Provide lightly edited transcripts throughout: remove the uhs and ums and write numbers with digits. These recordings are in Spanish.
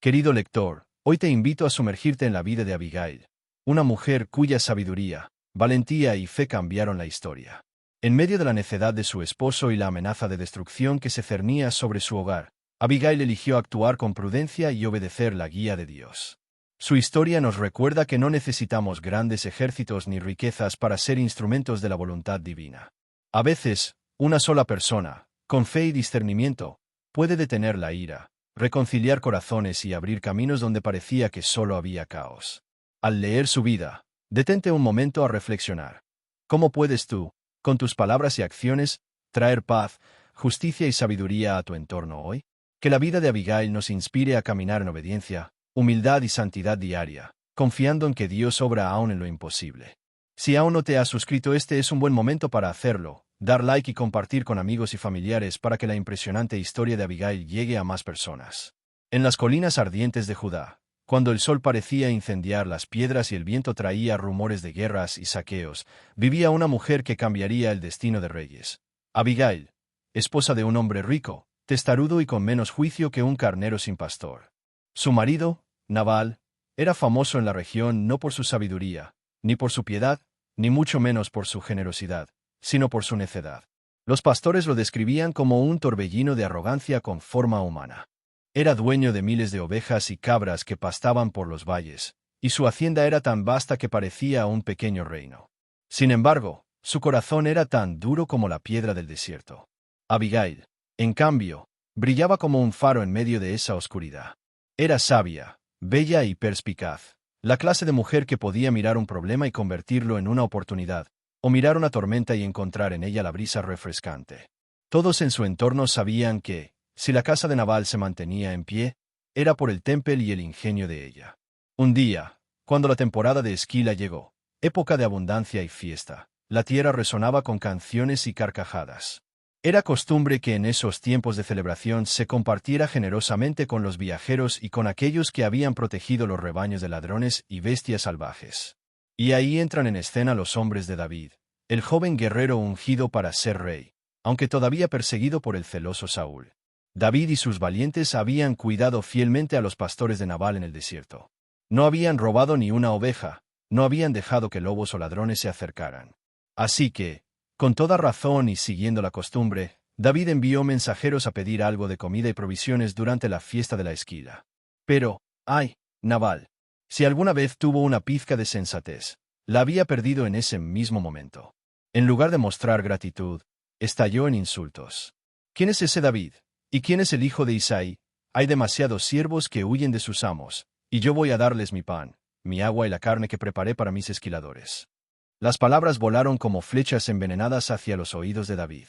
Querido lector, hoy te invito a sumergirte en la vida de Abigail, una mujer cuya sabiduría, valentía y fe cambiaron la historia. En medio de la necedad de su esposo y la amenaza de destrucción que se cernía sobre su hogar, Abigail eligió actuar con prudencia y obedecer la guía de Dios. Su historia nos recuerda que no necesitamos grandes ejércitos ni riquezas para ser instrumentos de la voluntad divina. A veces, una sola persona, con fe y discernimiento, puede detener la ira, reconciliar corazones y abrir caminos donde parecía que solo había caos. Al leer su vida, detente un momento a reflexionar. ¿Cómo puedes tú, con tus palabras y acciones, traer paz, justicia y sabiduría a tu entorno hoy? Que la vida de Abigail nos inspire a caminar en obediencia, humildad y santidad diaria, confiando en que Dios obra aún en lo imposible. Si aún no te has suscrito, este es un buen momento para hacerlo, dar like y compartir con amigos y familiares para que la impresionante historia de Abigail llegue a más personas. En las colinas ardientes de Judá, cuando el sol parecía incendiar las piedras y el viento traía rumores de guerras y saqueos, vivía una mujer que cambiaría el destino de reyes. Abigail, esposa de un hombre rico, testarudo y con menos juicio que un carnero sin pastor. Su marido, Nabal, era famoso en la región no por su sabiduría, ni por su piedad, ni mucho menos por su generosidad, sino por su necedad. Los pastores lo describían como un torbellino de arrogancia con forma humana. Era dueño de miles de ovejas y cabras que pastaban por los valles, y su hacienda era tan vasta que parecía un pequeño reino. Sin embargo, su corazón era tan duro como la piedra del desierto. Abigail, en cambio, brillaba como un faro en medio de esa oscuridad. Era sabia, bella y perspicaz, la clase de mujer que podía mirar un problema y convertirlo en una oportunidad, o mirar una tormenta y encontrar en ella la brisa refrescante. Todos en su entorno sabían que, si la casa de Nabal se mantenía en pie, era por el temple y el ingenio de ella. Un día, cuando la temporada de esquila llegó, época de abundancia y fiesta, la tierra resonaba con canciones y carcajadas. Era costumbre que en esos tiempos de celebración se compartiera generosamente con los viajeros y con aquellos que habían protegido los rebaños de ladrones y bestias salvajes. Y ahí entran en escena los hombres de David, el joven guerrero ungido para ser rey, aunque todavía perseguido por el celoso Saúl. David y sus valientes habían cuidado fielmente a los pastores de Nabal en el desierto. No habían robado ni una oveja, no habían dejado que lobos o ladrones se acercaran. Así que, con toda razón y siguiendo la costumbre, David envió mensajeros a pedir algo de comida y provisiones durante la fiesta de la esquila. Pero, ¡ay, Nabal! Si alguna vez tuvo una pizca de sensatez, la había perdido en ese mismo momento. En lugar de mostrar gratitud, estalló en insultos. ¿Quién es ese David? ¿Y quién es el hijo de Isaí? Hay demasiados siervos que huyen de sus amos, y yo voy a darles mi pan, mi agua y la carne que preparé para mis esquiladores. Las palabras volaron como flechas envenenadas hacia los oídos de David.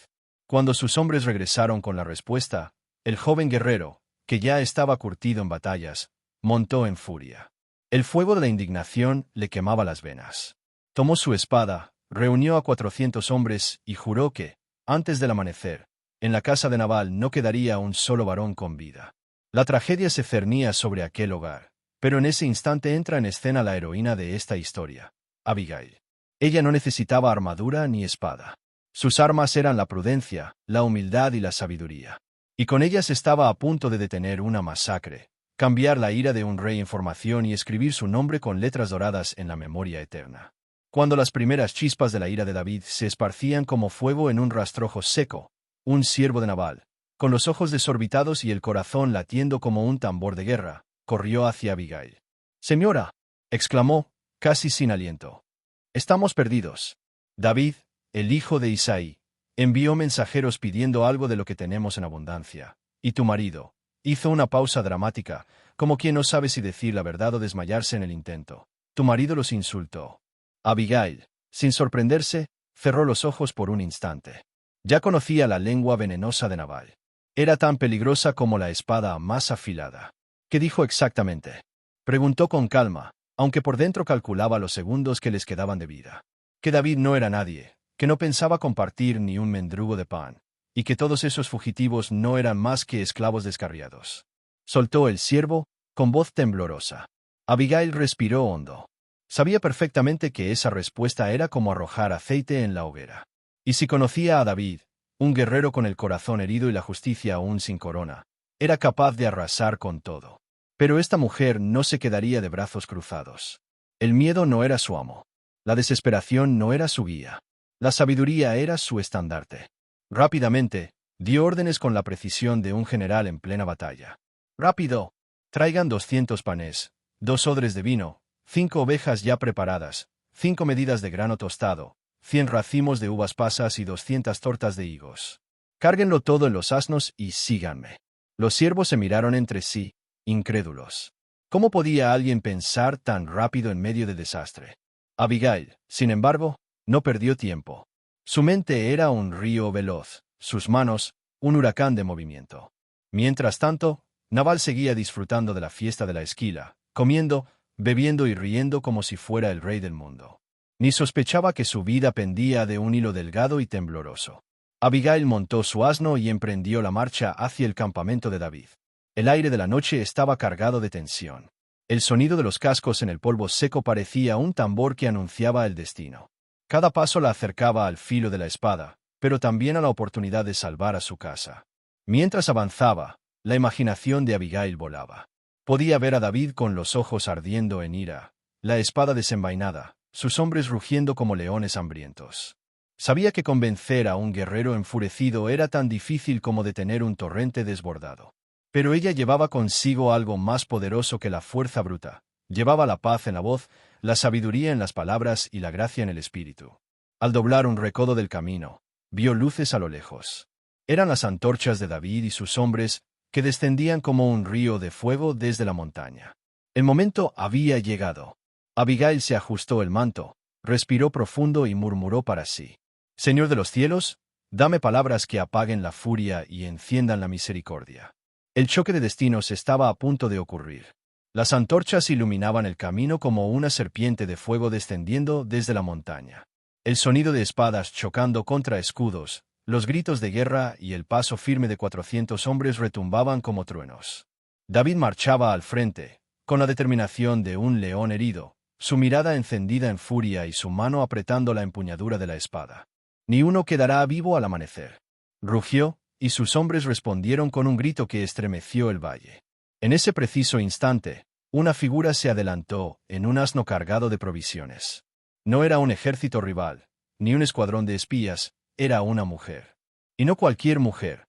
Cuando sus hombres regresaron con la respuesta, el joven guerrero, que ya estaba curtido en batallas, montó en furia. El fuego de la indignación le quemaba las venas. Tomó su espada, reunió a 400 hombres y juró que, antes del amanecer, en la casa de Nabal no quedaría un solo varón con vida. La tragedia se cernía sobre aquel hogar, pero en ese instante entra en escena la heroína de esta historia, Abigail. Ella no necesitaba armadura ni espada. Sus armas eran la prudencia, la humildad y la sabiduría. Y con ellas estaba a punto de detener una masacre, cambiar la ira de un rey en formación y escribir su nombre con letras doradas en la memoria eterna. Cuando las primeras chispas de la ira de David se esparcían como fuego en un rastrojo seco, un siervo de Nabal, con los ojos desorbitados y el corazón latiendo como un tambor de guerra, corrió hacia Abigail. «Señora», exclamó, casi sin aliento. «Estamos perdidos. David, el hijo de Isaí, envió mensajeros pidiendo algo de lo que tenemos en abundancia, y tu marido». Hizo una pausa dramática, como quien no sabe si decir la verdad o desmayarse en el intento. «Tu marido los insultó». Abigail, sin sorprenderse, cerró los ojos por un instante. Ya conocía la lengua venenosa de Nabal. Era tan peligrosa como la espada más afilada. «¿Qué dijo exactamente?», preguntó con calma, aunque por dentro calculaba los segundos que les quedaban de vida. Que David no era nadie, que no pensaba compartir ni un mendrugo de pan, y que todos esos fugitivos no eran más que esclavos descarriados. Soltó el siervo, con voz temblorosa. Abigail respiró hondo. Sabía perfectamente que esa respuesta era como arrojar aceite en la hoguera. Y si conocía a David, un guerrero con el corazón herido y la justicia aún sin corona, era capaz de arrasar con todo. Pero esta mujer no se quedaría de brazos cruzados. El miedo no era su amo. La desesperación no era su guía. La sabiduría era su estandarte. Rápidamente, dio órdenes con la precisión de un general en plena batalla. ¡Rápido! Traigan 200 panes, 2 odres de vino, 5 ovejas ya preparadas, 5 medidas de grano tostado, 100 racimos de uvas pasas y 200 tortas de higos. Cárguenlo todo en los asnos y síganme. Los siervos se miraron entre sí, incrédulos. ¿Cómo podía alguien pensar tan rápido en medio del desastre? Abigail, sin embargo, no perdió tiempo. Su mente era un río veloz, sus manos, un huracán de movimiento. Mientras tanto, Nabal seguía disfrutando de la fiesta de la esquila, comiendo, bebiendo y riendo como si fuera el rey del mundo. Ni sospechaba que su vida pendía de un hilo delgado y tembloroso. Abigail montó su asno y emprendió la marcha hacia el campamento de David. El aire de la noche estaba cargado de tensión. El sonido de los cascos en el polvo seco parecía un tambor que anunciaba el destino. Cada paso la acercaba al filo de la espada, pero también a la oportunidad de salvar a su casa. Mientras avanzaba, la imaginación de Abigail volaba. Podía ver a David con los ojos ardiendo en ira, la espada desenvainada, sus hombres rugiendo como leones hambrientos. Sabía que convencer a un guerrero enfurecido era tan difícil como detener un torrente desbordado. Pero ella llevaba consigo algo más poderoso que la fuerza bruta. Llevaba la paz en la voz, la sabiduría en las palabras y la gracia en el espíritu. Al doblar un recodo del camino, vio luces a lo lejos. Eran las antorchas de David y sus hombres, que descendían como un río de fuego desde la montaña. El momento había llegado. Abigail se ajustó el manto, respiró profundo y murmuró para sí: Señor de los cielos, dame palabras que apaguen la furia y enciendan la misericordia. El choque de destinos estaba a punto de ocurrir. Las antorchas iluminaban el camino como una serpiente de fuego descendiendo desde la montaña. El sonido de espadas chocando contra escudos, los gritos de guerra y el paso firme de 400 hombres retumbaban como truenos. David marchaba al frente, con la determinación de un león herido, su mirada encendida en furia y su mano apretando la empuñadura de la espada. Ni uno quedará vivo al amanecer. Rugió, y sus hombres respondieron con un grito que estremeció el valle. En ese preciso instante, una figura se adelantó en un asno cargado de provisiones. No era un ejército rival, ni un escuadrón de espías, era una mujer. Y no cualquier mujer.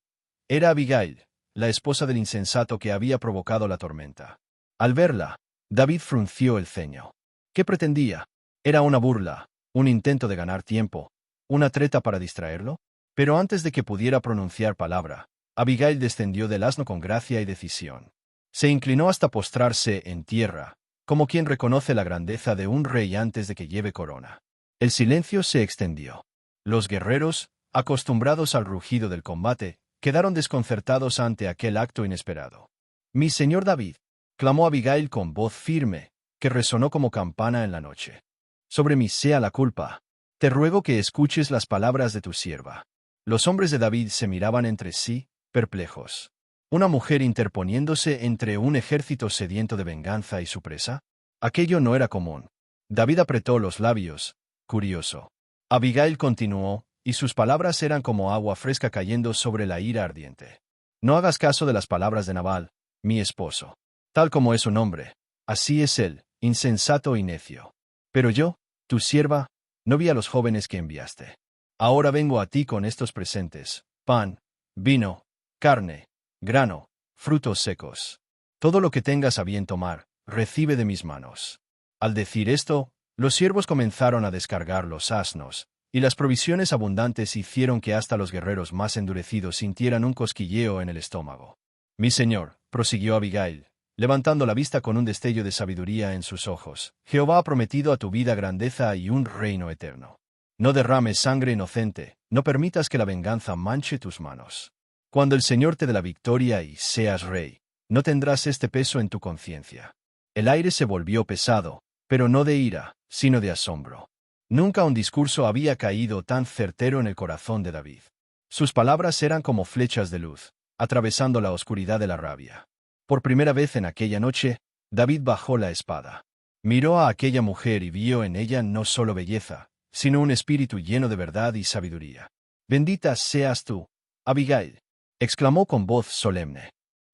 Era Abigail, la esposa del insensato que había provocado la tormenta. Al verla, David frunció el ceño. ¿Qué pretendía? ¿Era una burla, un intento de ganar tiempo, una treta para distraerlo? Pero antes de que pudiera pronunciar palabra, Abigail descendió del asno con gracia y decisión. Se inclinó hasta postrarse en tierra, como quien reconoce la grandeza de un rey antes de que lleve corona. El silencio se extendió. Los guerreros, acostumbrados al rugido del combate, quedaron desconcertados ante aquel acto inesperado. «Mi señor David», clamó Abigail con voz firme, que resonó como campana en la noche. «Sobre mí sea la culpa. Te ruego que escuches las palabras de tu sierva». Los hombres de David se miraban entre sí, perplejos. ¿Una mujer interponiéndose entre un ejército sediento de venganza y su presa? Aquello no era común. David apretó los labios, curioso. Abigail continuó, y sus palabras eran como agua fresca cayendo sobre la ira ardiente. No hagas caso de las palabras de Nabal, mi esposo. Tal como es su nombre, así es él, insensato y necio. Pero yo, tu sierva, no vi a los jóvenes que enviaste. Ahora vengo a ti con estos presentes: pan, vino, carne, grano, frutos secos. Todo lo que tengas a bien tomar, recibe de mis manos. Al decir esto, los siervos comenzaron a descargar los asnos, y las provisiones abundantes hicieron que hasta los guerreros más endurecidos sintieran un cosquilleo en el estómago. Mi señor, prosiguió Abigail, levantando la vista con un destello de sabiduría en sus ojos, Jehová ha prometido a tu vida grandeza y un reino eterno. No derrames sangre inocente, no permitas que la venganza manche tus manos. Cuando el Señor te dé la victoria y seas rey, no tendrás este peso en tu conciencia. El aire se volvió pesado, pero no de ira, sino de asombro. Nunca un discurso había caído tan certero en el corazón de David. Sus palabras eran como flechas de luz, atravesando la oscuridad de la rabia. Por primera vez en aquella noche, David bajó la espada. Miró a aquella mujer y vio en ella no solo belleza, sino un espíritu lleno de verdad y sabiduría. «Bendita seas tú, Abigail», exclamó con voz solemne.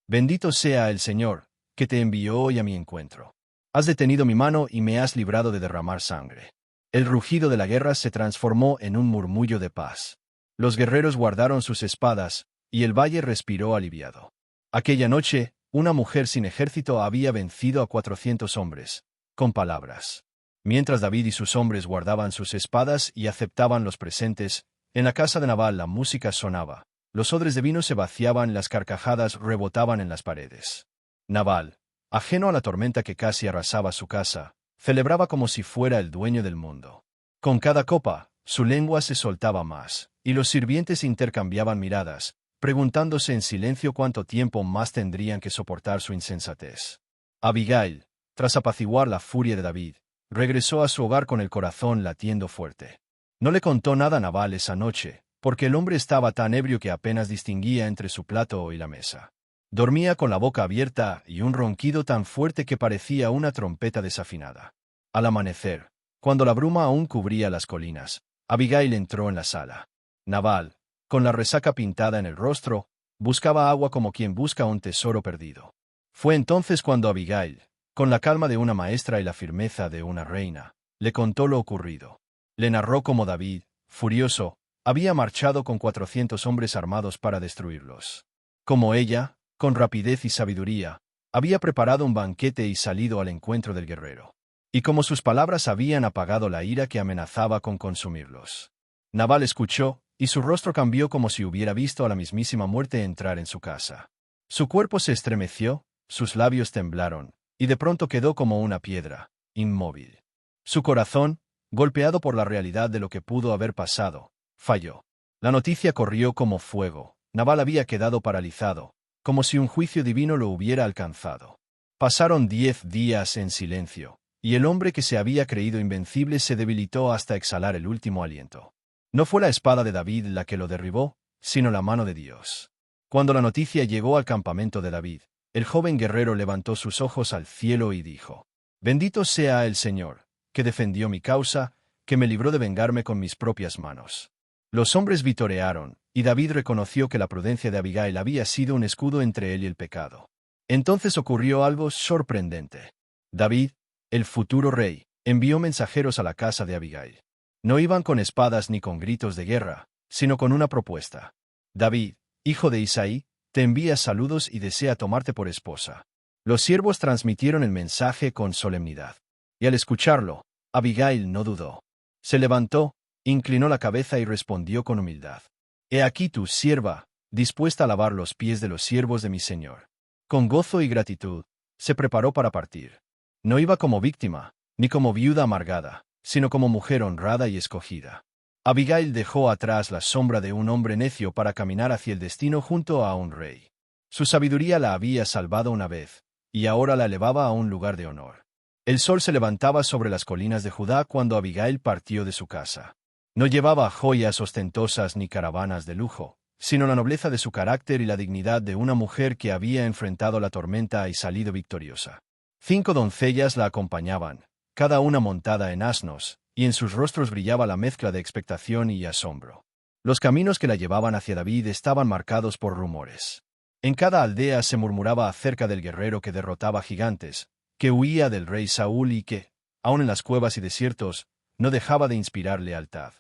«Bendito sea el Señor, que te envió hoy a mi encuentro. Has detenido mi mano y me has librado de derramar sangre. El rugido de la guerra se transformó en un murmullo de paz. Los guerreros guardaron sus espadas, y el valle respiró aliviado. Aquella noche, una mujer sin ejército había vencido a 400 hombres, con palabras. Mientras David y sus hombres guardaban sus espadas y aceptaban los presentes, en la casa de Nabal la música sonaba, los odres de vino se vaciaban, las carcajadas rebotaban en las paredes. Nabal, ajeno a la tormenta que casi arrasaba su casa, celebraba como si fuera el dueño del mundo. Con cada copa, su lengua se soltaba más, y los sirvientes intercambiaban miradas, preguntándose en silencio cuánto tiempo más tendrían que soportar su insensatez. Abigail, tras apaciguar la furia de David, regresó a su hogar con el corazón latiendo fuerte. No le contó nada a Nabal esa noche, porque el hombre estaba tan ebrio que apenas distinguía entre su plato y la mesa. Dormía con la boca abierta y un ronquido tan fuerte que parecía una trompeta desafinada. Al amanecer, cuando la bruma aún cubría las colinas, Abigail entró en la sala. Nabal, con la resaca pintada en el rostro, buscaba agua como quien busca un tesoro perdido. Fue entonces cuando Abigail, con la calma de una maestra y la firmeza de una reina, le contó lo ocurrido. Le narró cómo David, furioso, había marchado con 400 hombres armados para destruirlos. Como ella, con rapidez y sabiduría, había preparado un banquete y salido al encuentro del guerrero. Y como sus palabras habían apagado la ira que amenazaba con consumirlos. Nabal escuchó, y su rostro cambió como si hubiera visto a la mismísima muerte entrar en su casa. Su cuerpo se estremeció, sus labios temblaron, y de pronto quedó como una piedra, inmóvil. Su corazón, golpeado por la realidad de lo que pudo haber pasado, falló. La noticia corrió como fuego. Nabal había quedado paralizado, como si un juicio divino lo hubiera alcanzado. Pasaron 10 días en silencio, y el hombre que se había creído invencible se debilitó hasta exhalar el último aliento. No fue la espada de David la que lo derribó, sino la mano de Dios. Cuando la noticia llegó al campamento de David, el joven guerrero levantó sus ojos al cielo y dijo: «Bendito sea el Señor, que defendió mi causa, que me libró de vengarme con mis propias manos». Los hombres vitorearon, y David reconoció que la prudencia de Abigail había sido un escudo entre él y el pecado. Entonces ocurrió algo sorprendente. David, el futuro rey, envió mensajeros a la casa de Abigail. No iban con espadas ni con gritos de guerra, sino con una propuesta. «David, hijo de Isaí, te envía saludos y desea tomarte por esposa». Los siervos transmitieron el mensaje con solemnidad. Y al escucharlo, Abigail no dudó. Se levantó, inclinó la cabeza y respondió con humildad: «He aquí tu sierva, dispuesta a lavar los pies de los siervos de mi señor». Con gozo y gratitud, se preparó para partir. No iba como víctima, ni como viuda amargada, sino como mujer honrada y escogida. Abigail dejó atrás la sombra de un hombre necio para caminar hacia el destino junto a un rey. Su sabiduría la había salvado una vez, y ahora la elevaba a un lugar de honor. El sol se levantaba sobre las colinas de Judá cuando Abigail partió de su casa. No llevaba joyas ostentosas ni caravanas de lujo, sino la nobleza de su carácter y la dignidad de una mujer que había enfrentado la tormenta y salido victoriosa. 5 doncellas la acompañaban, cada una montada en asnos, y en sus rostros brillaba la mezcla de expectación y asombro. Los caminos que la llevaban hacia David estaban marcados por rumores. En cada aldea se murmuraba acerca del guerrero que derrotaba gigantes, que huía del rey Saúl y que, aun en las cuevas y desiertos, no dejaba de inspirar lealtad.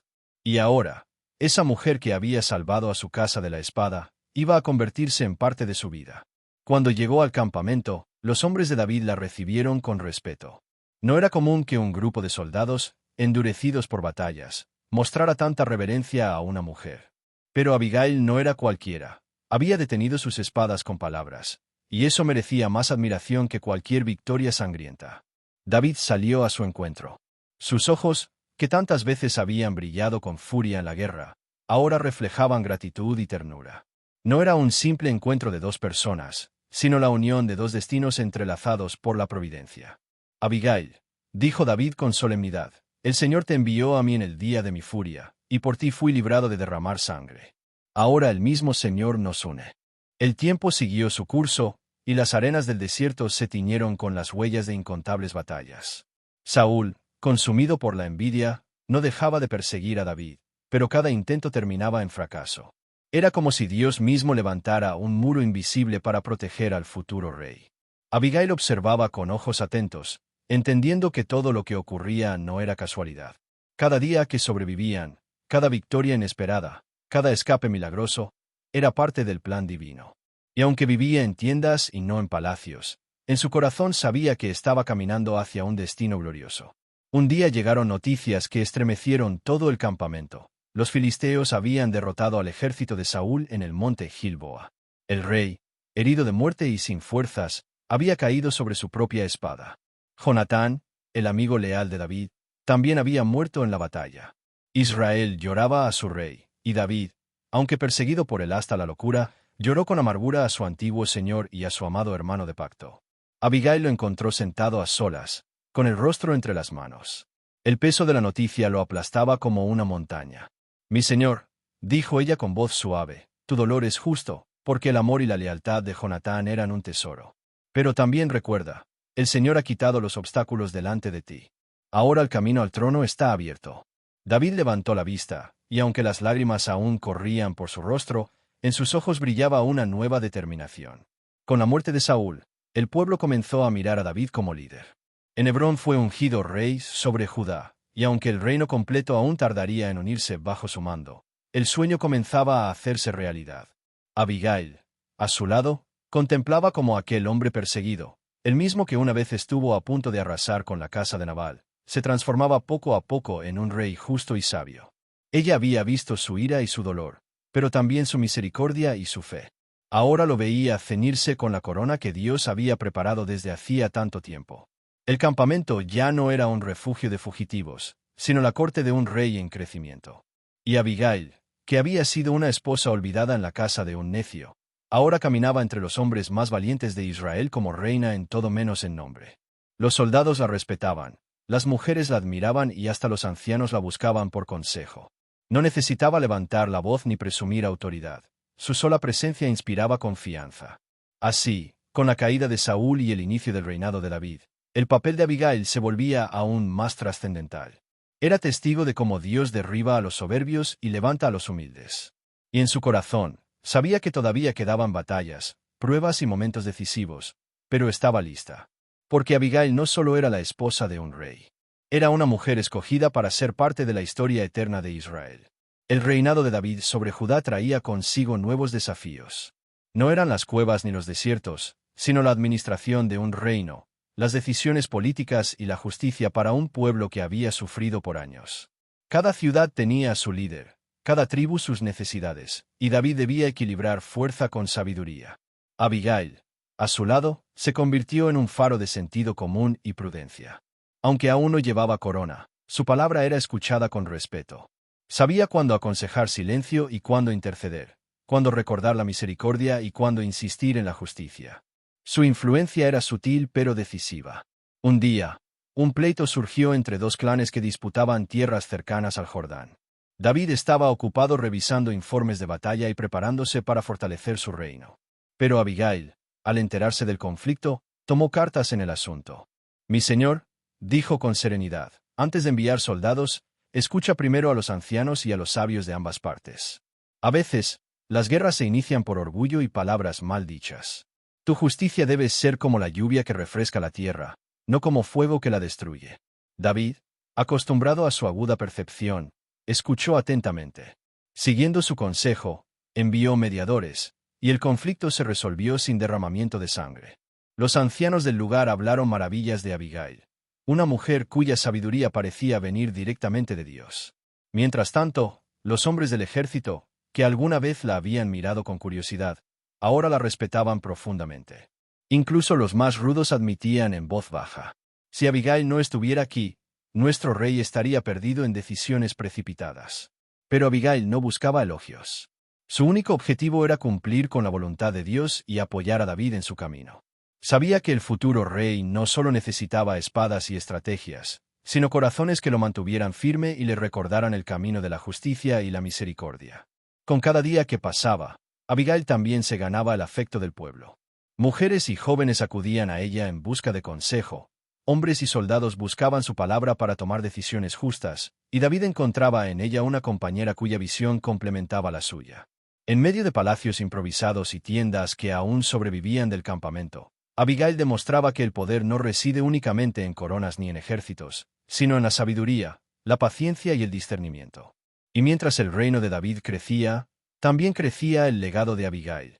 Y ahora, esa mujer que había salvado a su casa de la espada, iba a convertirse en parte de su vida. Cuando llegó al campamento, los hombres de David la recibieron con respeto. No era común que un grupo de soldados, endurecidos por batallas, mostrara tanta reverencia a una mujer. Pero Abigail no era cualquiera. Había detenido sus espadas con palabras, y eso merecía más admiración que cualquier victoria sangrienta. David salió a su encuentro. Sus ojos, que tantas veces habían brillado con furia en la guerra, ahora reflejaban gratitud y ternura. No era un simple encuentro de 2 personas, sino la unión de 2 destinos entrelazados por la providencia. «Abigail», dijo David con solemnidad, «el Señor te envió a mí en el día de mi furia, y por ti fui librado de derramar sangre. Ahora el mismo Señor nos une». El tiempo siguió su curso, y las arenas del desierto se tiñeron con las huellas de incontables batallas. Saúl, consumido por la envidia, no dejaba de perseguir a David, pero cada intento terminaba en fracaso. Era como si Dios mismo levantara un muro invisible para proteger al futuro rey. Abigail observaba con ojos atentos, entendiendo que todo lo que ocurría no era casualidad. Cada día que sobrevivían, cada victoria inesperada, cada escape milagroso, era parte del plan divino. Y aunque vivía en tiendas y no en palacios, en su corazón sabía que estaba caminando hacia un destino glorioso. Un día llegaron noticias que estremecieron todo el campamento. Los filisteos habían derrotado al ejército de Saúl en el monte Gilboa. El rey, herido de muerte y sin fuerzas, había caído sobre su propia espada. Jonatán, el amigo leal de David, también había muerto en la batalla. Israel lloraba a su rey, y David, aunque perseguido por él hasta la locura, lloró con amargura a su antiguo señor y a su amado hermano de pacto. Abigail lo encontró sentado a solas, con el rostro entre las manos. El peso de la noticia lo aplastaba como una montaña. «Mi señor», dijo ella con voz suave, «tu dolor es justo, porque el amor y la lealtad de Jonatán eran un tesoro. Pero también recuerda, el Señor ha quitado los obstáculos delante de ti. Ahora el camino al trono está abierto». David levantó la vista, y aunque las lágrimas aún corrían por su rostro, en sus ojos brillaba una nueva determinación. Con la muerte de Saúl, el pueblo comenzó a mirar a David como líder. En Hebrón fue ungido rey sobre Judá, y aunque el reino completo aún tardaría en unirse bajo su mando, el sueño comenzaba a hacerse realidad. Abigail, a su lado, contemplaba como aquel hombre perseguido, el mismo que una vez estuvo a punto de arrasar con la casa de Nabal, se transformaba poco a poco en un rey justo y sabio. Ella había visto su ira y su dolor, pero también su misericordia y su fe. Ahora lo veía ceñirse con la corona que Dios había preparado desde hacía tanto tiempo. El campamento ya no era un refugio de fugitivos, sino la corte de un rey en crecimiento. Y Abigail, que había sido una esposa olvidada en la casa de un necio, ahora caminaba entre los hombres más valientes de Israel como reina en todo menos en nombre. Los soldados la respetaban, las mujeres la admiraban y hasta los ancianos la buscaban por consejo. No necesitaba levantar la voz ni presumir autoridad. Su sola presencia inspiraba confianza. Así, con la caída de Saúl y el inicio del reinado de David, el papel de Abigail se volvía aún más trascendental. Era testigo de cómo Dios derriba a los soberbios y levanta a los humildes. Y en su corazón, sabía que todavía quedaban batallas, pruebas y momentos decisivos, pero estaba lista. Porque Abigail no solo era la esposa de un rey. Era una mujer escogida para ser parte de la historia eterna de Israel. El reinado de David sobre Judá traía consigo nuevos desafíos. No eran las cuevas ni los desiertos, sino la administración de un reino, las decisiones políticas y la justicia para un pueblo que había sufrido por años. Cada ciudad tenía a su líder, cada tribu sus necesidades, y David debía equilibrar fuerza con sabiduría. Abigail, a su lado, se convirtió en un faro de sentido común y prudencia. Aunque aún no llevaba corona, su palabra era escuchada con respeto. Sabía cuándo aconsejar silencio y cuándo interceder, cuándo recordar la misericordia y cuándo insistir en la justicia. Su influencia era sutil pero decisiva. Un día, un pleito surgió entre dos clanes que disputaban tierras cercanas al Jordán. David estaba ocupado revisando informes de batalla y preparándose para fortalecer su reino. Pero Abigail, al enterarse del conflicto, tomó cartas en el asunto. «Mi señor», dijo con serenidad, «antes de enviar soldados, escucha primero a los ancianos y a los sabios de ambas partes. A veces, las guerras se inician por orgullo y palabras mal dichas. Tu justicia debe ser como la lluvia que refresca la tierra, no como fuego que la destruye». David, acostumbrado a su aguda percepción, escuchó atentamente. Siguiendo su consejo, envió mediadores, y el conflicto se resolvió sin derramamiento de sangre. Los ancianos del lugar hablaron maravillas de Abigail, una mujer cuya sabiduría parecía venir directamente de Dios. Mientras tanto, los hombres del ejército, que alguna vez la habían mirado con curiosidad, ahora la respetaban profundamente. Incluso los más rudos admitían en voz baja: «Si Abigail no estuviera aquí, nuestro rey estaría perdido en decisiones precipitadas». Pero Abigail no buscaba elogios. Su único objetivo era cumplir con la voluntad de Dios y apoyar a David en su camino. Sabía que el futuro rey no solo necesitaba espadas y estrategias, sino corazones que lo mantuvieran firme y le recordaran el camino de la justicia y la misericordia. Con cada día que pasaba, Abigail también se ganaba el afecto del pueblo. Mujeres y jóvenes acudían a ella en busca de consejo, hombres y soldados buscaban su palabra para tomar decisiones justas, y David encontraba en ella una compañera cuya visión complementaba la suya. En medio de palacios improvisados y tiendas que aún sobrevivían del campamento, Abigail demostraba que el poder no reside únicamente en coronas ni en ejércitos, sino en la sabiduría, la paciencia y el discernimiento. Y mientras el reino de David crecía, también crecía el legado de Abigail.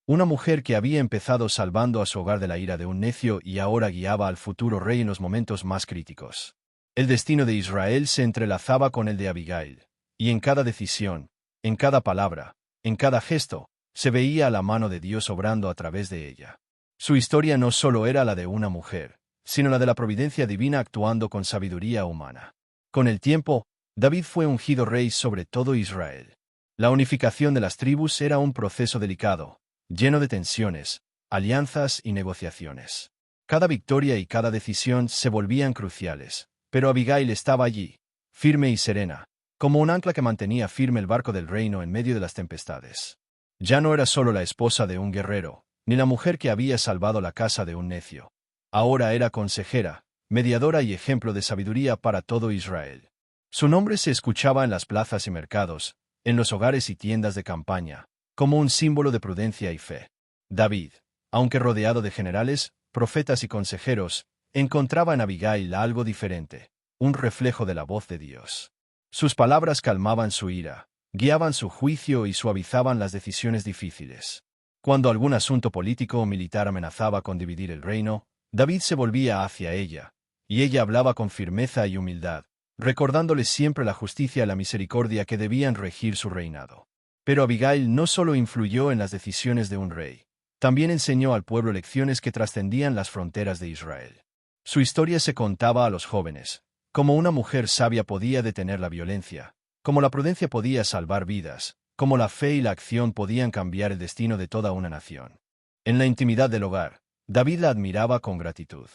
Una mujer que había empezado salvando a su hogar de la ira de un necio y ahora guiaba al futuro rey en los momentos más críticos. El destino de Israel se entrelazaba con el de Abigail, y en cada decisión, en cada palabra, en cada gesto, se veía la mano de Dios obrando a través de ella. Su historia no solo era la de una mujer, sino la de la providencia divina actuando con sabiduría humana. Con el tiempo, David fue ungido rey sobre todo Israel. La unificación de las tribus era un proceso delicado, lleno de tensiones, alianzas y negociaciones. Cada victoria y cada decisión se volvían cruciales, pero Abigail estaba allí, firme y serena, como un ancla que mantenía firme el barco del reino en medio de las tempestades. Ya no era solo la esposa de un guerrero, ni la mujer que había salvado la casa de un necio. Ahora era consejera, mediadora y ejemplo de sabiduría para todo Israel. Su nombre se escuchaba en las plazas y mercados, en los hogares y tiendas de campaña, como un símbolo de prudencia y fe. David, aunque rodeado de generales, profetas y consejeros, encontraba en Abigail algo diferente, un reflejo de la voz de Dios. Sus palabras calmaban su ira, guiaban su juicio y suavizaban las decisiones difíciles. Cuando algún asunto político o militar amenazaba con dividir el reino, David se volvía hacia ella, y ella hablaba con firmeza y humildad, recordándole siempre la justicia y la misericordia que debían regir su reinado. Pero Abigail no solo influyó en las decisiones de un rey, también enseñó al pueblo lecciones que trascendían las fronteras de Israel. Su historia se contaba a los jóvenes, como una mujer sabia podía detener la violencia, como la prudencia podía salvar vidas, como la fe y la acción podían cambiar el destino de toda una nación. En la intimidad del hogar, David la admiraba con gratitud.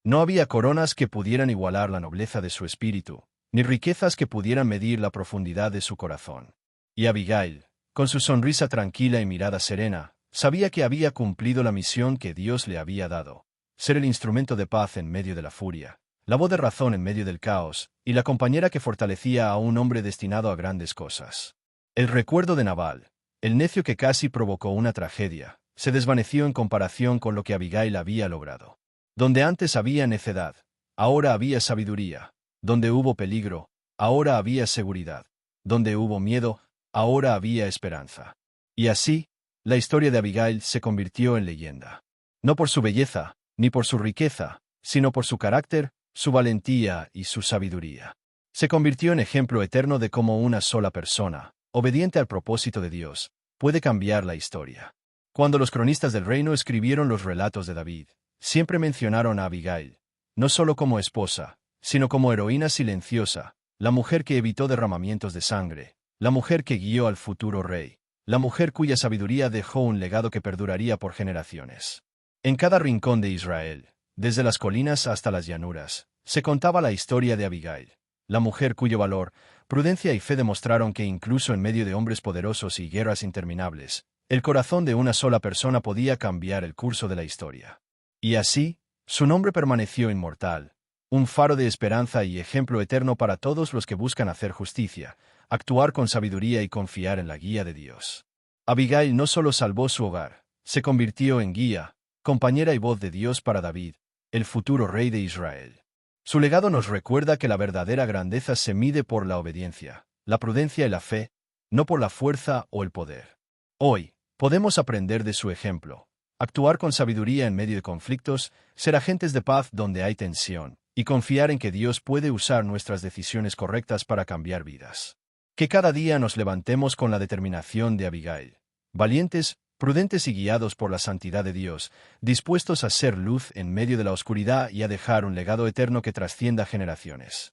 No había coronas que pudieran igualar la nobleza de su espíritu, ni riquezas que pudieran medir la profundidad de su corazón. Y Abigail, con su sonrisa tranquila y mirada serena, sabía que había cumplido la misión que Dios le había dado: ser el instrumento de paz en medio de la furia, la voz de razón en medio del caos, y la compañera que fortalecía a un hombre destinado a grandes cosas. El recuerdo de Nabal, el necio que casi provocó una tragedia, se desvaneció en comparación con lo que Abigail había logrado. Donde antes había necedad, ahora había sabiduría. Donde hubo peligro, ahora había seguridad. Donde hubo miedo, ahora había esperanza. Y así, la historia de Abigail se convirtió en leyenda. No por su belleza, ni por su riqueza, sino por su carácter, su valentía y su sabiduría. Se convirtió en ejemplo eterno de cómo una sola persona, obediente al propósito de Dios, puede cambiar la historia. Cuando los cronistas del reino escribieron los relatos de David, siempre mencionaron a Abigail, no solo como esposa, sino como heroína silenciosa, la mujer que evitó derramamientos de sangre, la mujer que guió al futuro rey, la mujer cuya sabiduría dejó un legado que perduraría por generaciones. En cada rincón de Israel, desde las colinas hasta las llanuras, se contaba la historia de Abigail, la mujer cuyo valor, prudencia y fe demostraron que incluso en medio de hombres poderosos y guerras interminables, el corazón de una sola persona podía cambiar el curso de la historia. Y así, su nombre permaneció inmortal, un faro de esperanza y ejemplo eterno para todos los que buscan hacer justicia, actuar con sabiduría y confiar en la guía de Dios. Abigail no solo salvó su hogar, se convirtió en guía, compañera y voz de Dios para David, el futuro rey de Israel. Su legado nos recuerda que la verdadera grandeza se mide por la obediencia, la prudencia y la fe, no por la fuerza o el poder. Hoy, podemos aprender de su ejemplo, actuar con sabiduría en medio de conflictos, ser agentes de paz donde hay tensión, y confiar en que Dios puede usar nuestras decisiones correctas para cambiar vidas. Que cada día nos levantemos con la determinación de Abigail, valientes, prudentes y guiados por la santidad de Dios, dispuestos a ser luz en medio de la oscuridad y a dejar un legado eterno que trascienda generaciones.